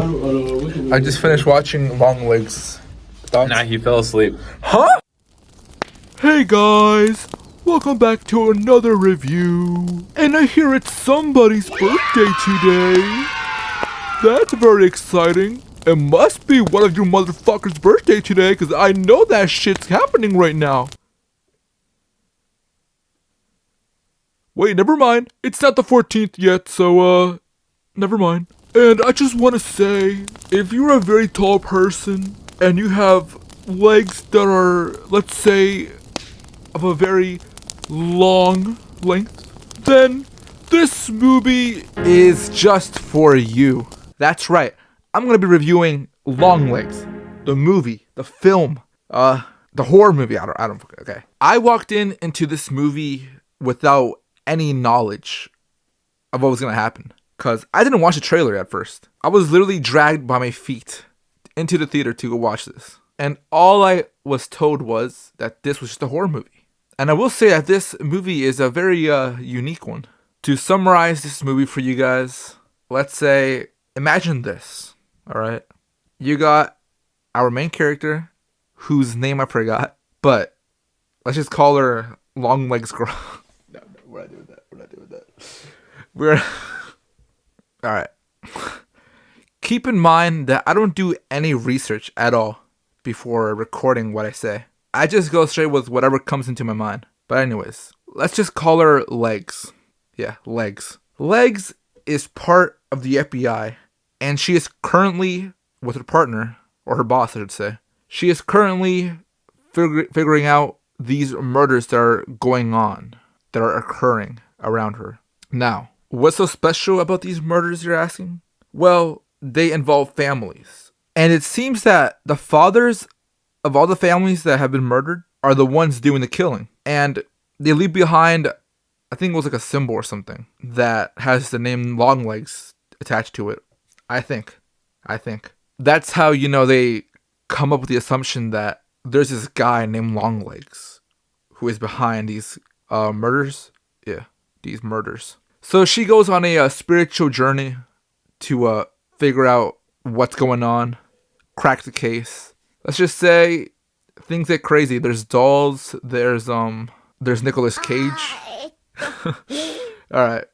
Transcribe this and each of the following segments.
I just finished watching Longlegs. Thoughts? Nah, he fell asleep. Huh? Hey guys, welcome back to another review. And I hear it's somebody's birthday today. That's very exciting. It must be one of you motherfuckers' birthday today, because I know that shit's happening right now. Wait, never mind. It's not the 14th yet, so, never mind. And I just want to say, if you're a very tall person, and you have legs that are, let's say, of a very long length, then this movie is just for you. That's right. I'm going to be reviewing Longlegs, the movie, the film, the horror movie. Okay. I walked into this movie without any knowledge of what was going to happen, because I didn't watch the trailer at first. I was literally dragged by my feet into the theater to go watch this. And all I was told was that this was just a horror movie. And I will say that this movie is a very unique one. To summarize this movie for you guys, let's say, imagine this, all right? You got our main character, whose name I forgot, but let's just call her Longlegs Girl. No, we're not doing that. We're all right. Keep in mind that I don't do any research at all before recording what I say. I just go straight with whatever comes into my mind. But anyways, let's just call her Legs. Yeah, Legs. Legs is part of the FBI, and she is currently with her partner, or her boss, I should say. She is currently figuring out these murders that are going on, that are occurring around her. Now, what's so special about these murders, you're asking? Well, they involve families. And it seems that the fathers of all the families that have been murdered are the ones doing the killing. And they leave behind, I think it was like a symbol or something, that has the name Longlegs attached to it. I think. That's how, they come up with the assumption that there's this guy named Longlegs who is behind these murders. Yeah, these murders. So she goes on a spiritual journey to figure out what's going on, crack the case. Let's just say things get crazy. There's dolls. There's Nicolas Cage. All right,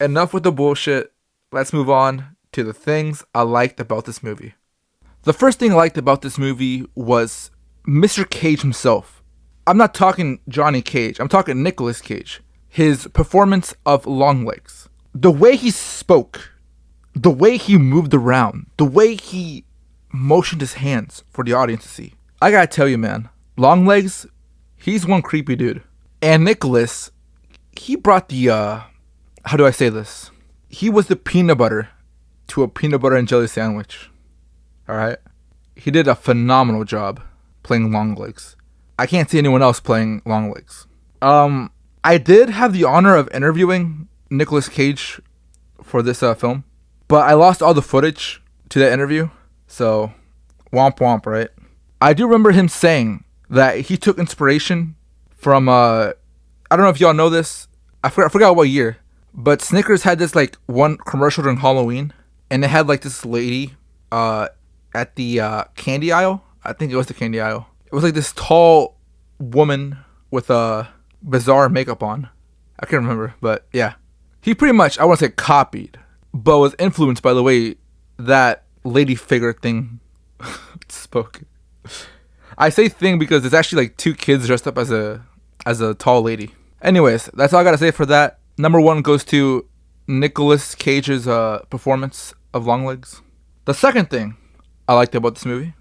enough with the bullshit. Let's move on to the things I liked about this movie. The first thing I liked about this movie was Mr. Cage himself. I'm not talking Johnny Cage. I'm talking Nicolas Cage. His performance of Longlegs. The way he spoke, the way he moved around, the way he motioned his hands for the audience to see. I gotta tell you, man, Longlegs, he's one creepy dude. And Nicholas, he brought the, how do I say this? He was the peanut butter to a peanut butter and jelly sandwich. Alright? He did a phenomenal job playing Longlegs. I can't see anyone else playing Longlegs. I did have the honor of interviewing Nicolas Cage for this film, but I lost all the footage to that interview, so womp womp, right? I do remember him saying that he took inspiration from, I don't know if y'all know this, I forgot what year, but Snickers had this like one commercial during Halloween, and it had like this lady at the candy aisle. I think it was the candy aisle. It was like this tall woman with a bizarre makeup on. I can't remember, but yeah. He pretty much, I want to say copied, but was influenced by the way that lady figure thing spoke. I say thing because it's actually like two kids dressed up as a tall lady. Anyways, that's all I gotta say for that. Number one goes to Nicolas Cage's performance of Longlegs. The second thing I liked about this movie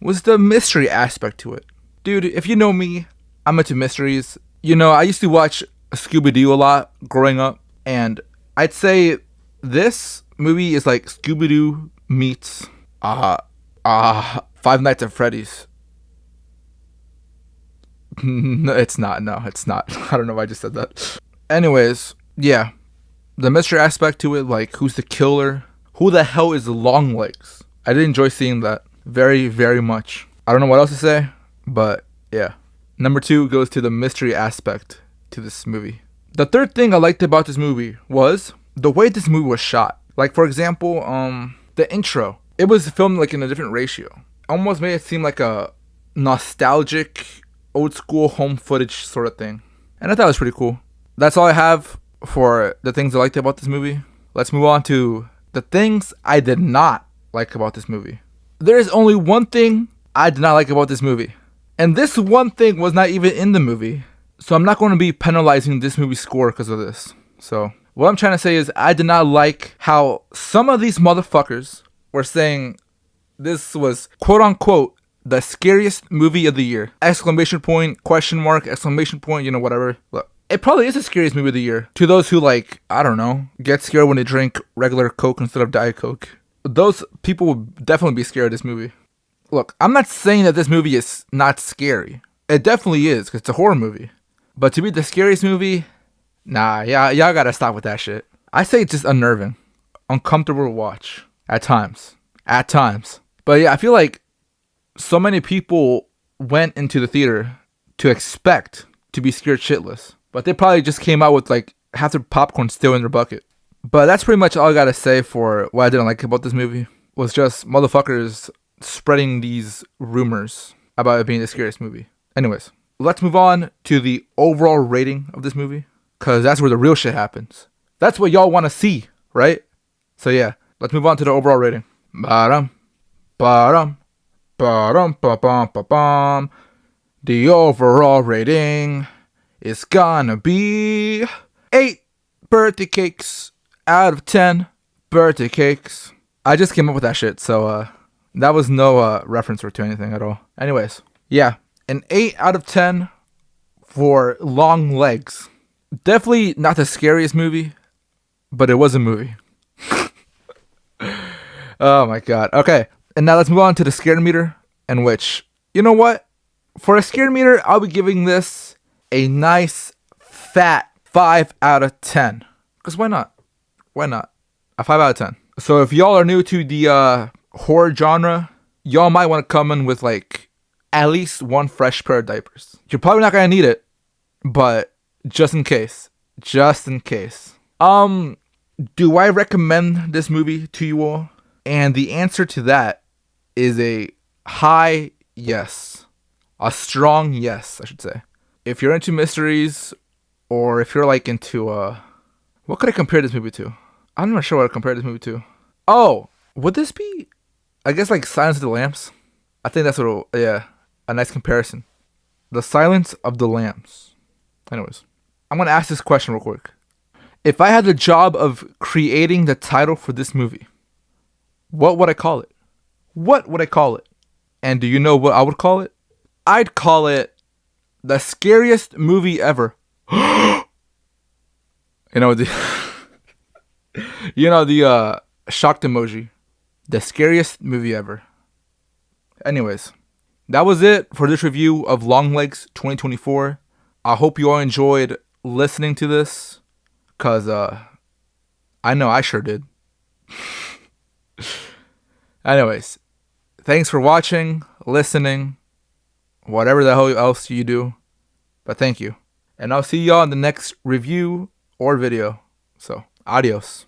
was the mystery aspect to it. Dude, if you know me, I'm into mysteries. I used to watch Scooby-Doo a lot growing up, and I'd say this movie is like Scooby-Doo meets Five Nights at Freddy's. No, it's not. I don't know why I just said that. Anyways, yeah. The mystery aspect to it, like who's the killer? Who the hell is Longlegs? I did enjoy seeing that very, very much. I don't know what else to say, but yeah. Number two goes to the mystery aspect to this movie. The third thing I liked about this movie was the way this movie was shot. Like, for example, the intro It was filmed like in a different ratio. Almost made it seem like a nostalgic, old school home footage sort of thing. And I thought it was pretty cool. That's all I have for the things I liked about this movie. Let's move on to the things I did not like about this movie. There is only one thing I did not like about this movie. And this one thing was not even in the movie. So I'm not going to be penalizing this movie's score because of this. So what I'm trying to say is I did not like how some of these motherfuckers were saying this was quote unquote the scariest movie of the year. Exclamation point, question mark, exclamation point, you know, whatever. Look, it probably is the scariest movie of the year. To those who like, I don't know, get scared when they drink regular Coke instead of Diet Coke. Those people would definitely be scared of this movie. Look, I'm not saying that this movie is not scary. It definitely is, because it's a horror movie. But to be the scariest movie, nah, y'all gotta stop with that shit. I say it's just unnerving, uncomfortable to watch at times. At times. But yeah, I feel like so many people went into the theater to expect to be scared shitless. But they probably just came out with like half their popcorn still in their bucket. But that's pretty much all I gotta say for what I didn't like about this movie. Was just motherfuckers spreading these rumors about it being the scariest movie. Anyways, let's move on to the overall rating of this movie. Because that's where the real shit happens. That's what y'all want to see, right? So yeah, let's move on to the overall rating. Ba-dum, ba-dum, ba-dum, ba-bum, ba-bum. The overall rating is gonna be 8 birthday cakes out of 10 birthday cakes. I just came up with that shit, so that was no reference to anything at all. Anyways, yeah, an 8 out of 10 for Longlegs. Definitely not the scariest movie, but it was a movie. Oh my god. Okay, and now let's move on to the scare meter, in which, you know what? For a scare meter, I'll be giving this a nice fat 5 out of 10. Because why not? Why not? A 5 out of 10. So if y'all are new to the horror genre, y'all might want to come in with like at least one fresh pair of diapers. You're probably not going to need it, but just in case. Just in case. Do I recommend this movie to you all? And the answer to that is a high yes. A strong yes, I should say. If you're into mysteries, or if you're like into what could I compare this movie to? I'm not sure what I compare this movie to. Oh, would this be, I guess, like Silence of the Lambs? I think that's what yeah, a nice comparison. The Silence of the Lambs. Anyways, I'm gonna ask this question real quick. If I had the job of creating the title for this movie, what would I call it? What would I call it? And do you know what I would call it? I'd call it the scariest movie ever. You know the shocked emoji. The scariest movie ever. Anyways, that was it for this review of Longlegs 2024. I hope you all enjoyed listening to this, cause I know I sure did. Anyways, thanks for watching, listening, whatever the hell else you do. But thank you. And I'll see y'all in the next review or video. So, adios.